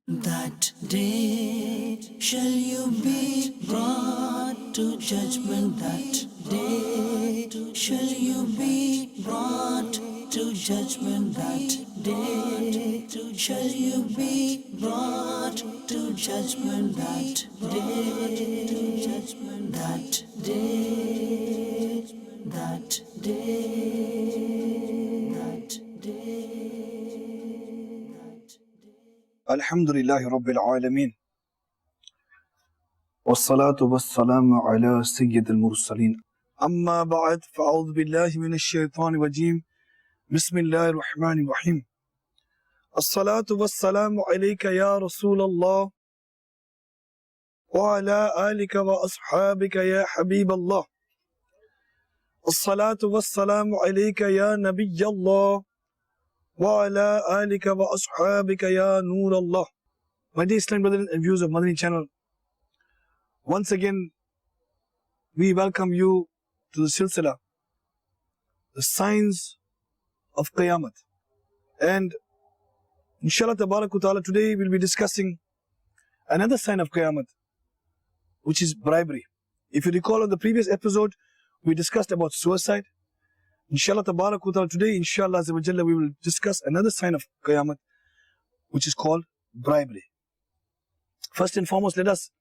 That day shall you be brought to judgment. That day shall you be brought to judgment. That day shall you be brought to judgment. That day, judgment. That day, that day, that day. Alhamdulillahi Rabbil Alameen. Wassalatu wassalamu ala Sayyid al-Mursaleen. Amma ba'd, fa'udhu billahi minash shaitanir rajeem. Bismillahir Rahmanir Rahim. As-salatu wassalamu alayka ya Rasulallah. Wa ala alika wa ashabika ya Habiballah. As-salatu wassalamu alayka ya Nabiyyallah. Wa ala alika wa ashabika ya Noor Allah. My dear Islamic brothers and viewers of Madani channel, once again we welcome you to the silsila, the signs of Qayamah. And inshallah ta'ala, today we'll be discussing another sign of Qayamah, which is bribery. If you recall, on the previous episode we discussed about suicide. Inshallah ta'ala, today inshallah we will discuss another sign of Qayamah, which is called bribery. First and foremost, let us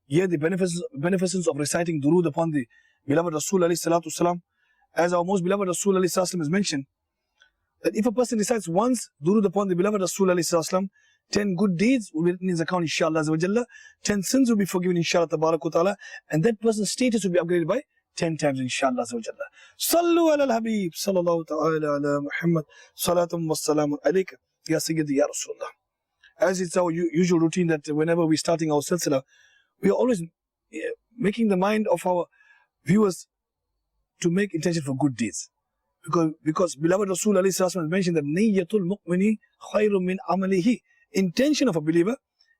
hear the beneficence of reciting durood upon the beloved Rasul alayhi salatu wasalam. As our most beloved Rasul alayhi salatu wasalam has mentioned, that if a person recites once durood upon the beloved Rasul alayhi salatu wasalam, 10 good deeds will be written in his account inshallah, 10 sins will be forgiven inshallah ta'ala, and that person's status will be upgraded by 10 times inshallah. Sallu ala al-Habib sallallahu ta'ala ala Muhammad salatum wassalamu alayka ya Sayyidi ya Rasulullah. As it's our usual routine that whenever we're starting our silsila, we are always making the mind of our viewers to make intention for good deeds. Because beloved Rasul alayhi salatu has mentioned that niyyatul mu'mini khayrun min amalihi. Intention of a believer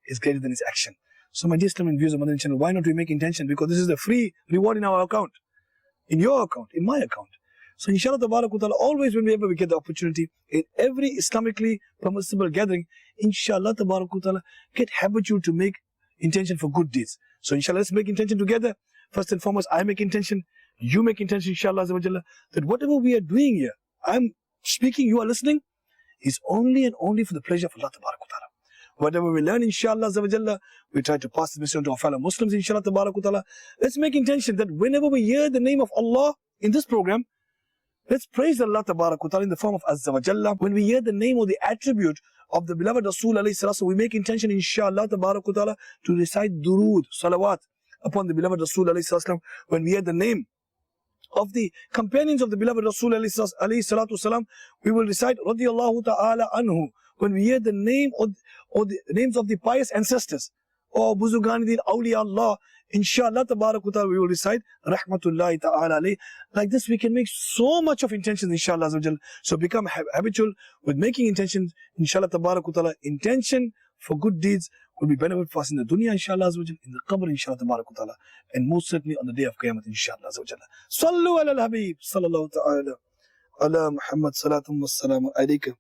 is greater than his action. So my dear Islamic viewers of Madani channel, why not we make intention? Because this is the free reward in our account, in your account, in my account. So inshallah ta'ala, always whenever we get the opportunity, in every Islamically permissible gathering, inshallah ta'ala, get habitual to make intention for good deeds. So inshallah, let's make intention together. First and foremost, I make intention, you make intention inshallah, that whatever we are doing here, I'm speaking, you are listening, is only and only for the pleasure of Allah ta'ala. Whatever we learn inshallah, we try to pass the message on to our fellow Muslims inshallah ta'ala. Let's make intention that whenever we hear the name of Allah in this program, let's praise Allah ta'ala in the form of Azza wa Jalla. When we hear the name or the attribute of the beloved Rasul alayhi salatu, we make intention inshallah ta'ala to recite durood, salawat upon the beloved Rasul alayhi salatu. When we hear the name of the companions of the beloved Rasul alayhi salatu, we will recite radiyallahu ta'ala anhu. When we hear the name or the names of the pious ancestors, or Buzugani awliya Allah, inshallah ta'ala, we will recite rahmatullahi ta'ala alayhi. Like this we can make so much of intentions inshallah. So become habitual with making intentions inshallah ta'ala. Intention for good deeds will be benefit for us in the dunya inshallah, in the qabr inshallah ta'ala, and most certainly on the day of Qiyamah inshallah. Sallu ala al-Habib sallallahu ta'ala ala Muhammad salatum wassalamu alayka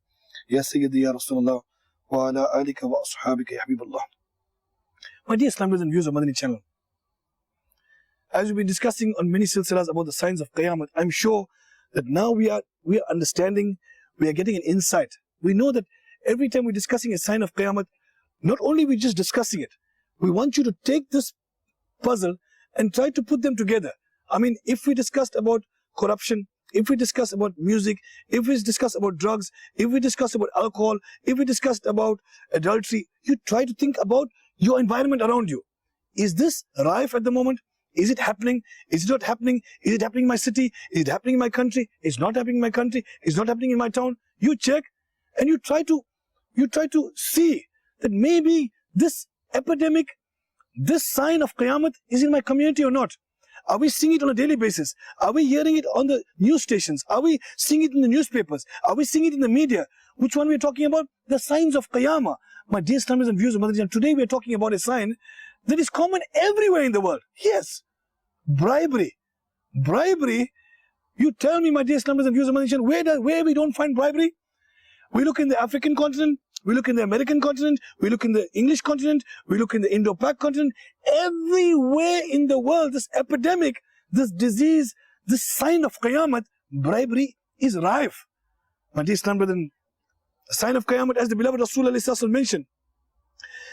ya Sayyidi ya Rasulullah wa ala alika wa ashabika ya Habiballah. My dear Islamic and viewers of Madani channel, as we've been discussing on many silsilas about the signs of Qayamah, I'm sure that now we are understanding, we are getting an insight. We know that every time we're discussing a sign of Qayamah, not only we're just discussing it, we want you to take this puzzle and try to put them together. I mean, if we discussed about corruption, if we discuss about music, if we discuss about drugs, if we discuss about alcohol, if we discussed about adultery, you try to think about your environment around you. Is this rife at the moment? Is it happening? Is it not happening? Is it happening in my city? Is it happening in my country? It's not happening in my country. It's not happening in my town. You check and you try to see that maybe this epidemic, this sign of Qiyamah is in my community or not. Are we seeing it on a daily basis? Are we hearing it on the news stations? Are we seeing it in the newspapers? Are we seeing it in the media? Which one we are talking about? The signs of Qayamah. My dear Islamic and viewers of Madani, today we are talking about a sign that is common everywhere in the world. Yes, bribery. Bribery. You tell me, my dear Islamic and viewers of Madani, where we don't find bribery? We look in the African continent, we look in the American continent, we look in the English continent, we look in the Indo-Pak continent, everywhere in the world, this epidemic, this disease, this sign of Qiyamah, bribery is rife. My dear Islam brethren, the sign of Qiyamah, as the beloved Rasulullah mentioned,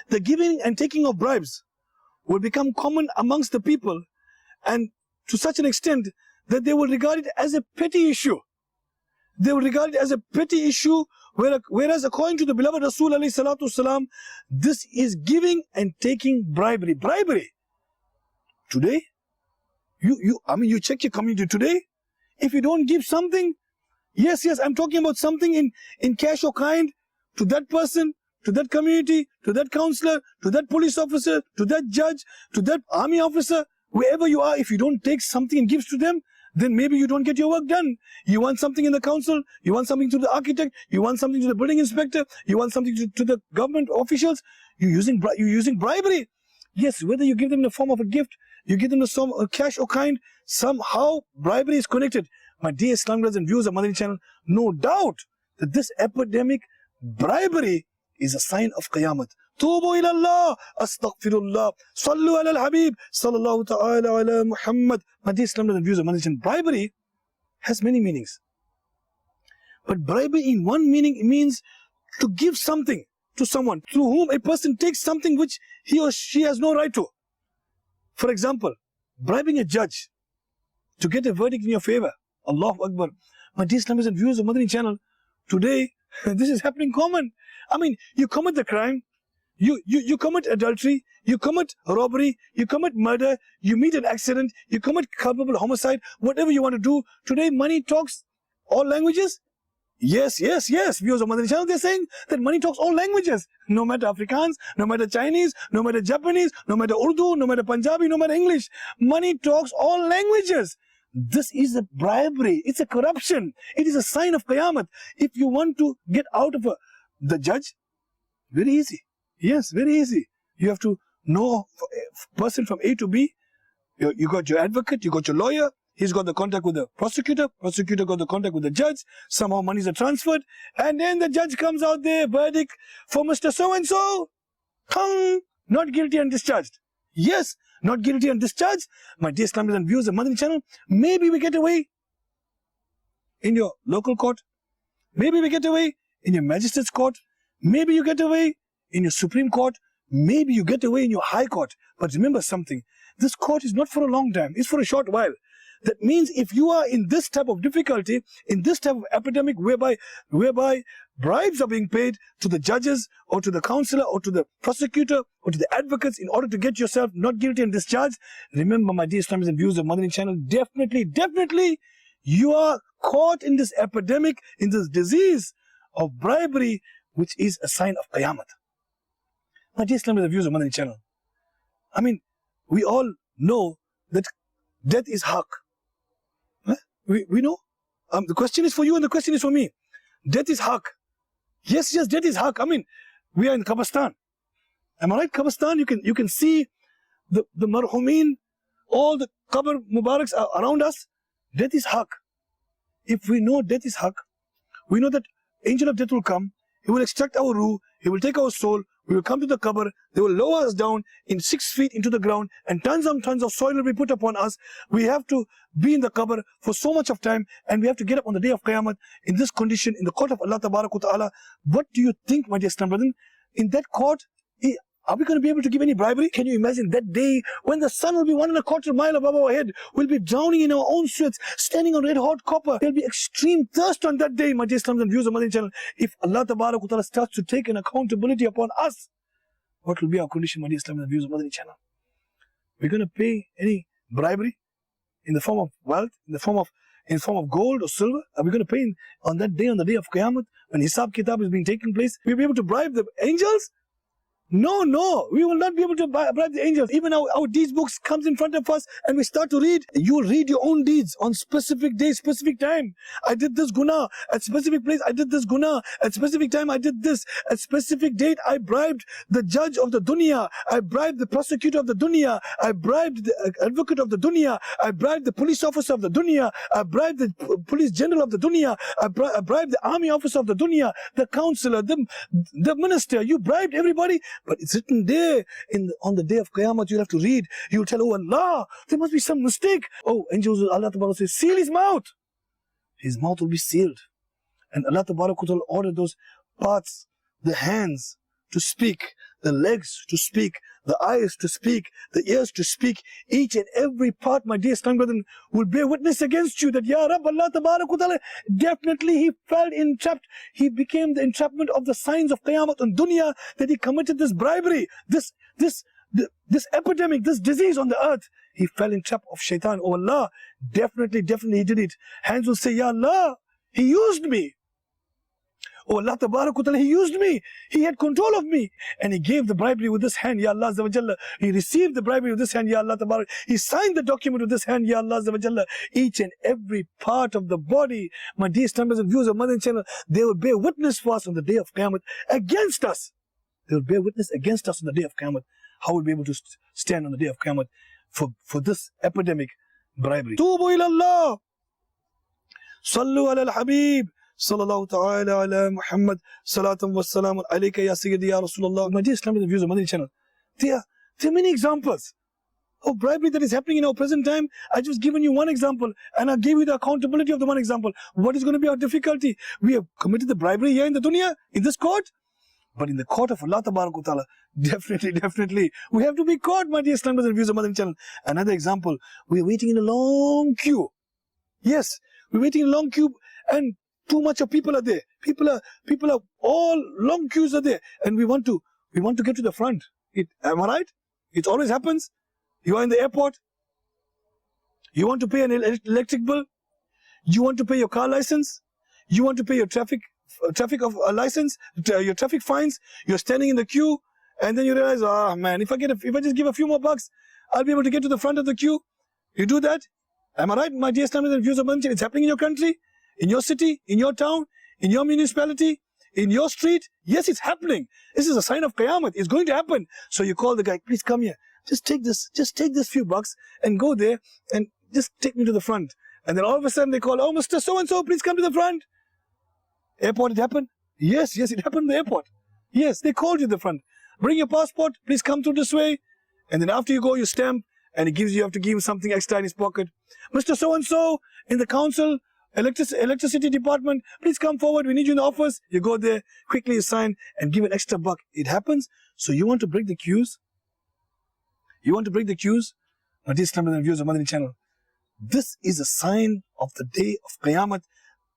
the giving and taking of bribes will become common amongst the people, and to such an extent that they will regard it as a petty issue. They will regard it as a petty issue, whereas according to the beloved Rasulullah, this is giving and taking bribery. Bribery. Today, you check your community today. If you don't give something, yes, I'm talking about something in cash or kind to that person, to that community, to that counselor, to that police officer, to that judge, to that army officer, wherever you are, if you don't take something and give to them, then maybe you don't get your work done. You want something in the council, you want something to the architect, you want something to the building inspector, you want something to the government officials, you're using bribery. Yes, whether you give them in the form of a gift, you give them the form of cash or kind, somehow bribery is connected. My dear Islam brothers and viewers of Madani channel, no doubt that this epidemic, bribery, is a sign of Qiyamah. Tubu ila Allah, astaghfirullah, sallu ala al-habib, sallallahu ta'ala ala Muhammad. My dear Islam brothers and viewers of Madani channel, bribery has many meanings. But bribery in one meaning means to give something to someone through whom a person takes something which he or she has no right to. For example, bribing a judge to get a verdict in your favor. Allahu Akbar. My dear Islamists and viewers of Madani channel, today this is happening common. I mean, you commit the crime, you commit adultery, you commit robbery, you commit murder, you meet an accident, you commit culpable homicide, whatever you want to do. Today money talks all languages. Yes, viewers of Madani channel, they're saying that money talks all languages. No matter Afrikaans, no matter Chinese, no matter Japanese, no matter Urdu, no matter Punjabi, no matter English. Money talks all languages. This is a bribery. It's a corruption. It is a sign of Qiyamah. If you want to get out of the judge, very easy. Yes, very easy. You have to know a person from A to B. You got your advocate, you got your lawyer. He's got the contact with the prosecutor. Prosecutor got the contact with the judge. Somehow monies are transferred. And then the judge comes out there, verdict for Mr. So-and-so. Not guilty and discharged. Yes, not guilty and discharged. My dear Islamists and viewers of Madani channel, maybe we get away in your local court. Maybe we get away in your magistrate's court. Maybe you get away in your Supreme Court. Maybe you get away in your High Court. But remember something. This court is not for a long time. It's for a short while. That means if you are in this type of difficulty, in this type of epidemic whereby bribes are being paid to the judges or to the counselor or to the prosecutor or to the advocates in order to get yourself not guilty and discharged, remember, my dear Islamists and viewers of Madani channel, definitely you are caught in this epidemic, in this disease of bribery, which is a sign of Qiyamah. My dear Islamists and viewers of Madani channel, I mean, we all know that death is haq. We know. The question is for you and the question is for me. Death is haq. Yes, death is haq. I mean, we are in Qabristan. Am I right? Qabristan, you can see the marhumin, all the qabr mubaraks are around us. Death is haq. If we know death is haq, we know that angel of death will come. He will extract our ruh. He will take our soul. We will come to the qabr. They will lower us down in 6 feet into the ground, and tons and tons of soil will be put upon us. We have to be in the qabr for so much of time, and we have to get up on the day of Qiyamah in this condition, in the court of Allah Ta'ala. What do you think, my dear Islam brethren? In that court, are we going to be able to give any bribery? Can you imagine that day when the sun will be 1.25 miles above our head? We'll be drowning in our own sweats, standing on red hot copper. There'll be extreme thirst on that day, my dear Islams and viewers of Madani channel. If Allah Ta'ala starts to take an accountability upon us, what will be our condition, my dear Islams and viewers of Madani channel? We're going to pay any bribery in the form of wealth, in the form of gold or silver? Are we going to pay on that day, on the day of Qiyamah, when Hisab Kitab is being taken place? We'll be able to bribe the angels? No, no, we will not be able to bribe the angels. Even our deeds books comes in front of us and we start to read. You will read your own deeds on specific day, specific time. I did this guna. At specific place, I did this guna. At specific time, I did this. At specific date, I bribed the judge of the dunya. I bribed the prosecutor of the dunya. I bribed the advocate of the dunya. I bribed the police officer of the dunya. I bribed the police general of the dunya. I bribed the army officer of the dunya, the counselor, the minister. You bribed everybody. But it's written there on the day of Qayamah, you'll have to read. You'll tell, oh Allah, there must be some mistake. Oh, angels will, Allah Ta'ala says, seal his mouth. His mouth will be sealed. And Allah Ta'ala will order those parts, the hands to speak, the legs to speak, the eyes to speak, the ears to speak. Each and every part, my dear Islamic brethren, will bear witness against you that, Ya Rab, Allah Ta'ala, definitely he fell entrapped. He became the entrapment of the signs of Qiyamah on dunya, that he committed this bribery, this epidemic, this disease on the earth. He fell in trap of shaitan. Oh Allah, definitely he did it. Hands will say, Ya Allah, he used me. Oh Allah Ta'ala, he used me. He had control of me. And he gave the bribery with this hand, Ya Allah Azza wa Jalla. He received the bribery with this hand, Ya Allah Ta'ala. He signed the document with this hand, Ya Allah Azza wa Jalla. Each and every part of the body, my dear standards and viewers of Madani channel, they will bear witness for us on the day of Qiyamah against us. They will bear witness against us on the day of Qiyamah. How will we be able to stand on the day of Qiyamah for this epidemic bribery? Tubu ilallah. Sallu ala al-Habib. Sallallahu ta'ala ala Muhammad. Salatam wa salamun alayka ya Sayyidi ya Rasulullah. My dear Islamic viewers of Madani channel, there are many examples of bribery that is happening in our present time. I just given you one example and I gave you the accountability of the one example. What is going to be our difficulty? We have committed the bribery here in the dunya, in this court. But in the court of Allah Ta'ala, definitely, we have to be caught, my dear Islamic viewers of Madani channel. Another example, we are waiting in a long queue. Yes, we're waiting in a long queue and too much of people are there. People are all long queues are there, and we want to get to the front. Am I right? It always happens. You are in the airport. You want to pay an electric bill. You want to pay your car license. You want to pay your traffic of license, your traffic fines. You're standing in the queue, and then you realize, oh man, if I just give a few more bucks, I'll be able to get to the front of the queue. You do that. Am I right, my dear Islamic viewers of Madani? It's happening in your country. In your city, in your town, in your municipality, in your street. Yes, it's happening. This is a sign of Qiyamah. It's going to happen. So you call the guy, please come here. Just take this few bucks and go there and just take me to the front. And then all of a sudden they call, oh, Mr. So-and-so, please come to the front. Airport, it happened? Yes, it happened in the airport. Yes, they called you to the front. Bring your passport, please come through this way. And then after you go, you stamp and you have to give him something extra in his pocket. Mr. So-and-so in the council, electricity department, please come forward, we need you in the office. You go there, quickly you sign and give an extra buck. It happens. So you want to break the queues? You want to break the queues? Now, dear Islamic viewers of Madani channel, this is a sign of the day of Qiyamah.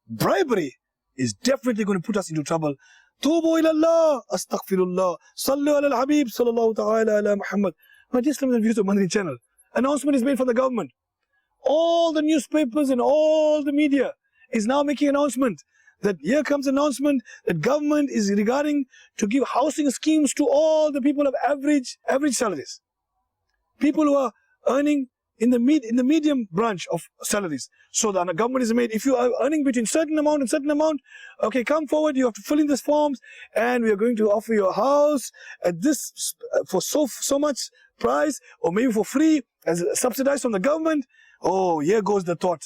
Bribery is definitely going to put us into trouble. Tubu ilallah, astaghfirullah, sallu ala al-Habib, sallallahu ta'ala ala Muhammad. My dear Islamic viewers of Madani channel, announcement is made from the government. All the newspapers and all the media is now making announcement that here comes announcement that government is regarding to give housing schemes to all the people of average salaries. People who are earning in the medium branch of salaries. So the government is made, if you are earning between certain amount and certain amount, okay, come forward, you have to fill in these forms and we are going to offer you a house at this for so much price or maybe for free as subsidized from the government. Oh, here goes the thought.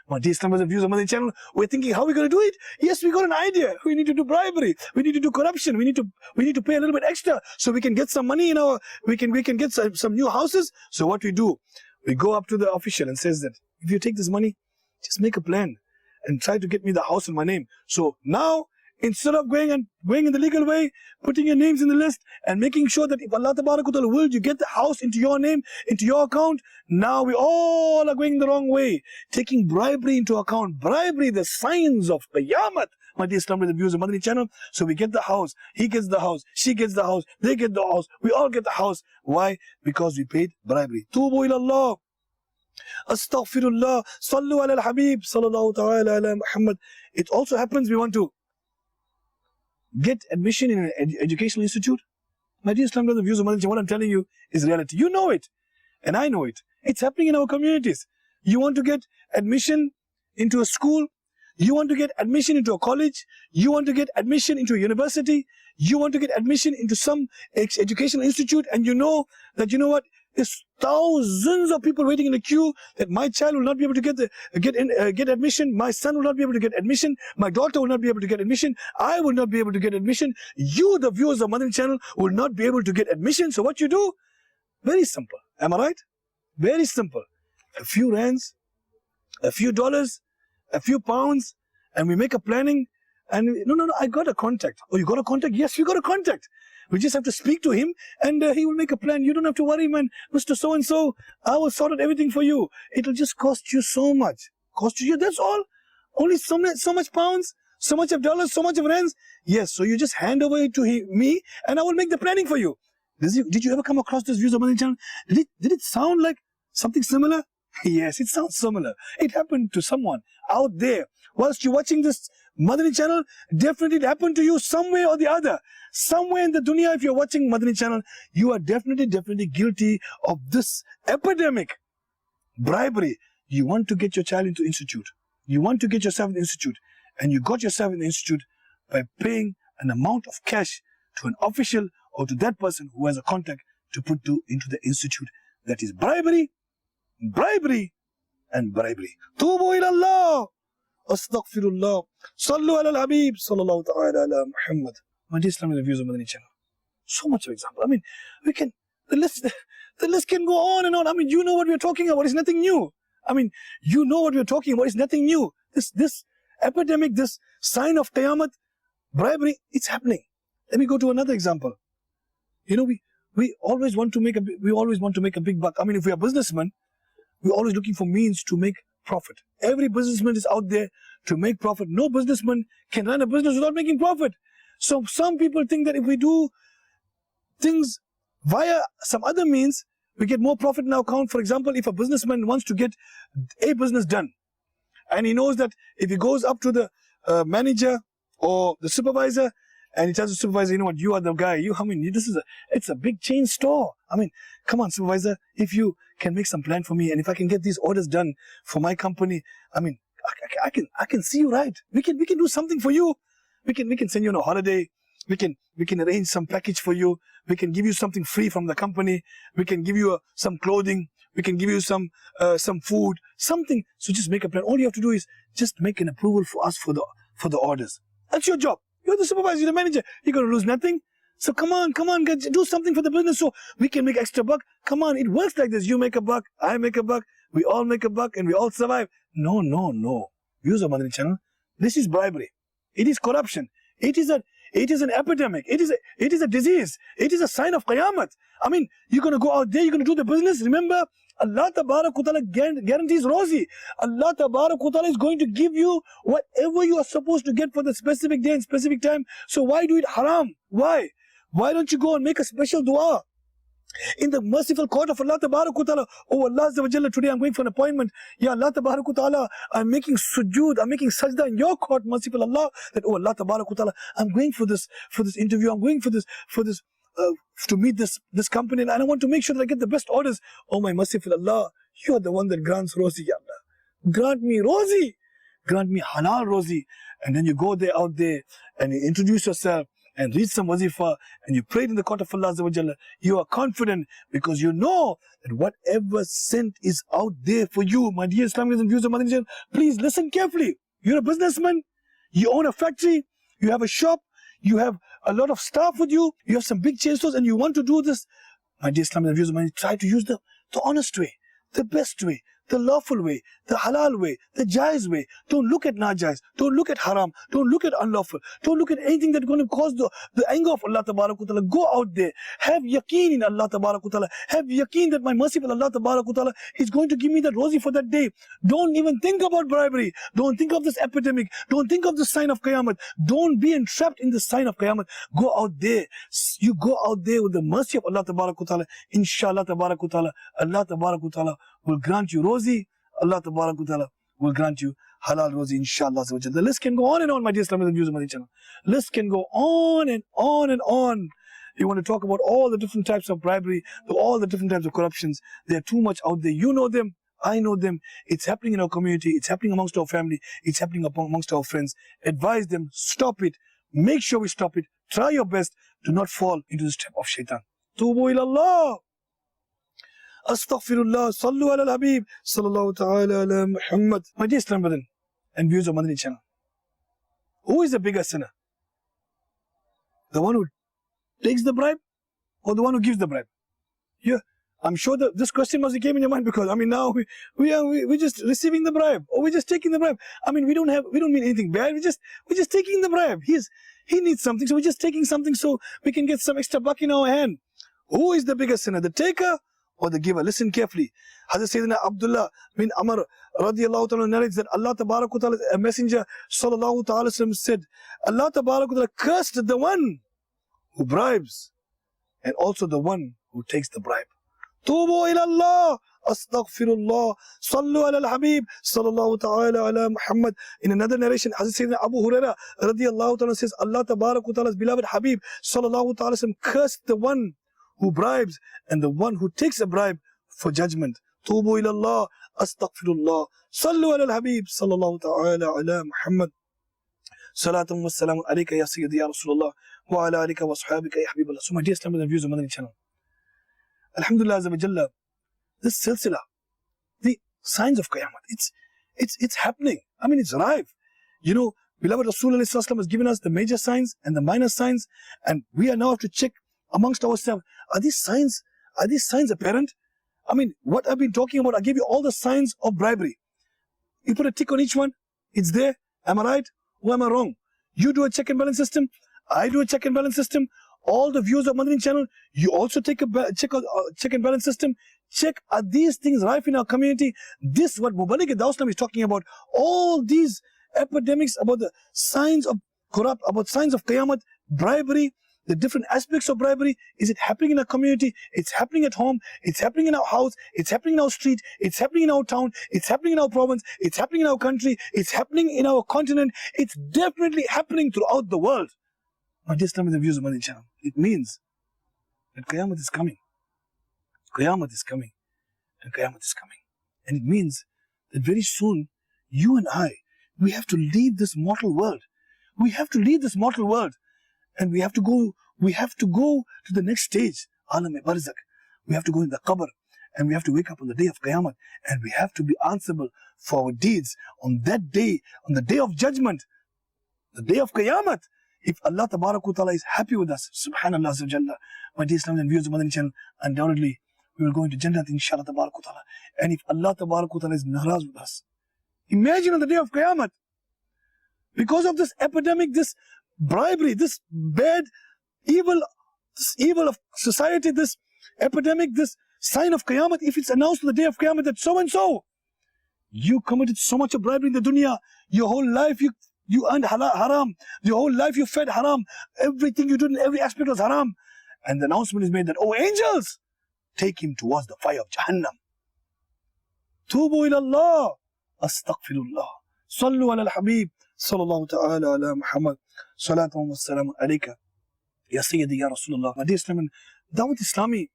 My dear Islamic viewers of Madani channel, we're thinking, how are we going to do it? Yes, we got an idea. We need to do bribery. We need to do corruption. We need to pay a little bit extra so we can get some money in we can get some new houses. So what we do, we go up to the official and says that if you take this money, just make a plan and try to get me the house in my name. So now, instead of going in the legal way, putting your names in the list and making sure that if Allah Ta'ala will, you get the house into your name, into your account, now we all are going the wrong way, taking bribery into account. Bribery, the signs of Qiyamah. My dear Islamic viewers of Madani channel. So we get the house, he gets the house, she gets the house, they get the house, we all get the house. Why? Because we paid bribery. Tubu ilallah. Astaghfirullah. Sallu ala al-Habib. Sallallahu ta'ala ala Muhammad. It also happens we want to get admission in an educational institute? My dear Islam brothers and viewers of Madani, what I'm telling you is reality. You know it, and I know it. It's happening in our communities. You want to get admission into a school, you want to get admission into a college, you want to get admission into a university, you want to get admission into some educational institute, and you know that, you know what, there's thousands of people waiting in the queue, that my child will not be able to get admission, my son will not be able to get admission, my daughter will not be able to get admission, I will not be able to get admission, you, the viewers of Madani channel, will not be able to get admission. So what you do? Very simple. Am I right? Very simple. A few rands, a few dollars, a few pounds, and we make a planning. And no, I got a contact. Oh, you got a contact? Yes, you got a contact. We just have to speak to him, and he will make a plan. You don't have to worry, man. Mr. So-and-so, I will sort out everything for you. It'll just cost you so much. Cost you, that's all. Only so much pounds, so much of dollars, so much of rands. Yes, so you just hand over it to me, and I will make the planning for you. Did you ever come across this views of Madani channel? Did it sound like something similar? Yes, it sounds similar. It happened to someone out there. Whilst you're watching this Madani channel, definitely it happened to you somewhere or the other. Somewhere in the dunya, if you're watching Madani channel, you are definitely guilty of this epidemic. Bribery. You want to get your child into institute. You want to get yourself in the institute. And you got yourself in the institute by paying an amount of cash to an official or to that person who has a contact to put you into the institute. That is bribery, bribery, and bribery. Tubu ila Allah. Astaghfirullah. Sallu ala al-Habib. Sallallahu ta'ala ala Muhammad. My dear Islamic views of Madani channel. So much of example. I mean, the list can go on and on. I mean, you know what we're talking about. It's nothing new. I mean, you know what we're talking about. It's nothing new. This epidemic, this sign of Qayamah, bribery, it's happening. Let me go to another example. You know, we always want to make a big buck. I mean, if we are businessmen, we're always looking for means to make profit. Every businessman is out there to make profit. No businessman can run a business without making profit. So some people think that if we do things via some other means, we get more profit in our account. For example, if a businessman wants to get a business done, and he knows that if he goes up to the manager or the supervisor, and he tells the supervisor, you know what, you are the guy. It's a big chain store. I mean, come on, supervisor, if you can make some plan for me, and if I can get these orders done for my company, I mean, I can see you right. We can do something for you. We can send you on a holiday. We can arrange some package for you. We can give you something free from the company. We can give you some clothing. We can give you some food, something. So just make a plan. All you have to do is just make an approval for us for the orders. That's your job. You're the supervisor, you're the manager. You're going to lose nothing. So come on, do something for the business so we can make extra buck. Come on, it works like this. You make a buck, I make a buck, we all make a buck, and we all survive. No. Viewers of Madani channel, this is bribery. It is corruption. It is an epidemic. It is a disease. It is a sign of Qayamah. I mean, you're going to go out there, you're going to do the business. Remember, Allah Ta'ala guarantees Rozi. Allah Ta'ala is going to give you whatever you are supposed to get for the specific day and specific time. So why do it haram? Why? Why don't you go and make a special dua in the merciful court of Allah Ta'ala? Oh Allah Azza wa Jalla, today I'm going for an appointment. Ya Allah Ta'ala, I'm making sujood, I'm making sajda in your court, merciful Allah. That, oh Allah Ta'ala, I'm going for this interview, I'm going for this to meet this company, and I want to make sure that I get the best orders. Oh my merciful Allah, you are the one that grants Rozi, Ya Allah. Grant me Rozi. Grant me halal Rozi. And then you go out there and you introduce yourself and read some wazifa and you pray in the court of Allah Azza wa Jalla. You are confident because you know that whatever sent is out there for you. My dear Islamic and viewers of Madani channel, please listen carefully. You're a businessman, you own a factory, you have a shop, you have a lot of staff with you, you have some big chain stores, and you want to do this. My dear Islamic and viewers of Madani, try to use the honest way, the best way, the lawful way, the halal way, the jaiz way. Don't look at najaiz, don't look at haram, don't look at unlawful, don't look at anything that's going to cause the anger of Allah Ta'ala. Go out there, have yaqeen in Allah Ta'ala, have yaqeen that my merciful Allah Ta'ala is going to give me that Rozi for that day. Don't even think about bribery, don't think of this epidemic, don't think of the sign of Qayamah, don't be entrapped in the sign of Qayamah. Go out there, you go out there with the mercy of Allah Ta'ala. Inshallah Ta'ala, Allah Ta'ala will grant you Rozi, Allah Ta'ala will grant you halal rozi, inshallah. The list can go on and on, my dear Islamic views of Madani channel. List can go on and on and on. You want to talk about all the different types of bribery, all the different types of corruptions. There are too much out there. You know them. I know them. It's happening in our community. It's happening amongst our family. It's happening amongst our friends. Advise them. Stop it. Make sure we stop it. Try your best. Do not fall into this trap of shaitan. Tubu ilallah. Astaghfirullah. Sallu ala al-Habib. Sallallahu ta'ala ala Muhammad. My dear Islam brethren and viewers of Madani channel. Who is the bigger sinner? The one who takes the bribe or the one who gives the bribe? Yeah. I'm sure that this question must have came in your mind because now we're just receiving the bribe or we're just taking the bribe. We don't mean anything bad. We're just taking the bribe. He needs something, so we're just taking something so we can get some extra buck in our hand. Who is the bigger sinner, the taker or the giver? Listen carefully. Hazrat Sayyidina Abdullah bin Amr radiyallahu ta'ala narrates that Allah tabarak wa ta'ala, a messenger sallallahu ta'ala said, Allah tabarak wa ta'ala cursed the one who bribes and also the one who takes the bribe. Tubu ilallah, astaghfirullah, sallu ala al-Habib, sallallahu ta'ala ala Muhammad. In another narration, Hazrat Sayyidina Abu Huraira radiyallahu ta'ala says, Allah tabarak wa ta'ala's beloved Habib, sallallahu ta'ala cursed the one who bribes and the one who takes a bribe for judgment. Tubu ilallah, astaghfirullah, sallu ala al-Habib, sallallahu ta'ala ala Muhammad. Salatum wa salamun alayka ya Sayyidi ya Rasulullah wa ala alika wa sahabika ya Habiballah. So my dear Islamic and viewers of Madani channel. Alhamdulillah Azza wa Jalla, this silsila, the signs of Qayamah, it's happening. It's rife. Beloved Rasulullah has given us the major signs and the minor signs, and we are now have to check amongst ourselves, are these signs apparent? What I've been talking about, I gave you all the signs of bribery. You put a tick on each one, it's there. Am I right or am I wrong? You do a check and balance system, I do a check and balance system. All the viewers of Madani channel, you also take a check and balance system. Check, are these things rife in our community? This what Mubarak DawateIslami is talking about. All these epidemics about the signs of about signs of Qayamah, bribery, the different aspects of bribery. Is it happening in our community? It's happening at home. It's happening in our house. It's happening in our street. It's happening in our town. It's happening in our province. It's happening in our country. It's happening in our continent. It's definitely happening throughout the world. My dear Islam is the views of Madani channel. It means that Qayamah is coming. Qayamah is coming. And Qayamah is coming. And it means that very soon, you and I, we have to leave this mortal world. We have to leave this mortal world. And we have to go to the next stage, Alam-e-Barzakh. We have to go in the qabr. And we have to wake up on the day of Qayamah. And we have to be answerable for our deeds on that day, on the day of judgment, the day of Qayamah. If Allah tabarak wa ta'ala is happy with us, subhanallah azza wa jalla, my dear Islam and viewers of Madani channel, undoubtedly we will go into Jannah inshallah tabarak wa ta'ala. And if Allah tabarak wa ta'ala is naraz with us, imagine on the day of Qayamah, because of this epidemic, this bribery, this bad evil of society, this epidemic, this sign of Qayamah, if it's announced on the day of Qayamah that so and so, you committed so much of bribery in the dunya, your whole life you earned haram. Your whole life you fed haram. Everything you did in every aspect was haram. And the announcement is made that, oh angels, take him towards the fire of Jahannam. Tubu ilallah. Astaghfirullah. Sallu ala al-Habib. Sallallahu ta'ala ala Muhammad. Salatu wa salamu alayka. Ya Sayyidi ya Rasulullah. My dear Islam, DawateIslami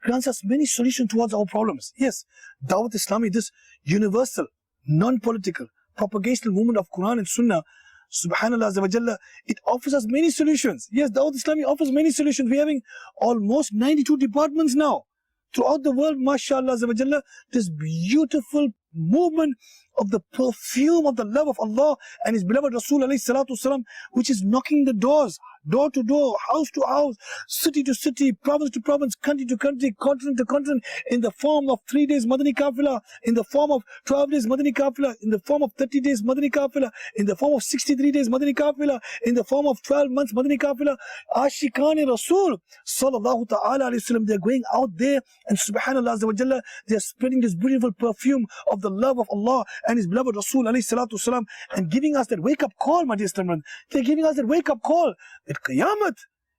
grants us many solutions towards our problems. Yes, DawateIslami, this universal, non-political, propagational movement of Quran and Sunnah, subhanallah azza wa jalla, it offers us many solutions. Yes, DawateIslami offers many solutions. We're having almost 92 departments now throughout the world, mashallah azza wa jalla. This beautiful movement of the perfume of the love of Allah and His beloved Rasul alayhi salatu wasalam, which is knocking the doors, door to door, house to house, city to city, province to province, country to country, continent to continent, in the form of 3 days Madani Qafila, in the form of 12 days Madani Qafila, in the form of 30 days Madani Qafila, in the form of 63 days Madani Qafila, in the form of 12 months Madani Qafila. Ashikani Rasul sallallahu ta'ala alayhi wasallam, they're going out there and subhanallah azza wa jalla, they're spreading this beautiful perfume of the love of Allah and His beloved Rasul alayhi salatu wasalam, and giving us that wake up call, my dear Islam. They're giving us that wake up call that Qiyamah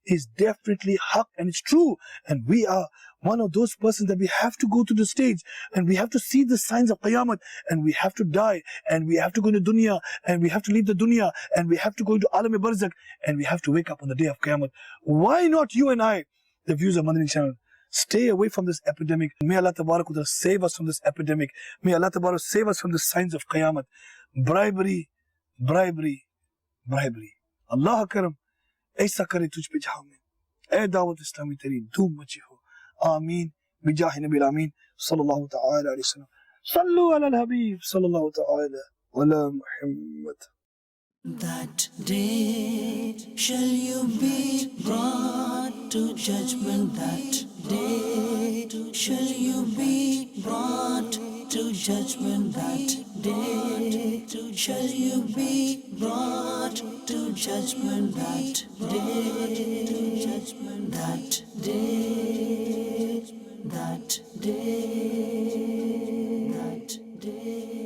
is definitely haqq and it's true. And we are one of those persons that we have to go to the stage and we have to see the signs of Qiyamah, and we have to die, and we have to go into dunya, and we have to leave the dunya, and we have to go into alam barzakh, and we have to wake up on the day of Qiyamah. Why not you and I, the viewers of Madani channel, stay away from this epidemic? May Allah Tabarak wa Ta'ala save us from this epidemic. May Allah Tabarak save us from the signs of Qiyamah. Bribery, bribery, bribery. Allah karam, aisa kare tujh pe jahan mein. Ay Dawat Islami teri doom machi ho. Ameen. Bijahi Nabil Ameen. Sallallahu ta'ala alayhi wa sallam. Sallu ala al-Habib. Sallallahu ta'ala ala Muhammad. That day shall you be brought to judgment. That day shall you be brought to judgment. That day shall you be brought to judgment. That day, judgment. That day, that day, that day.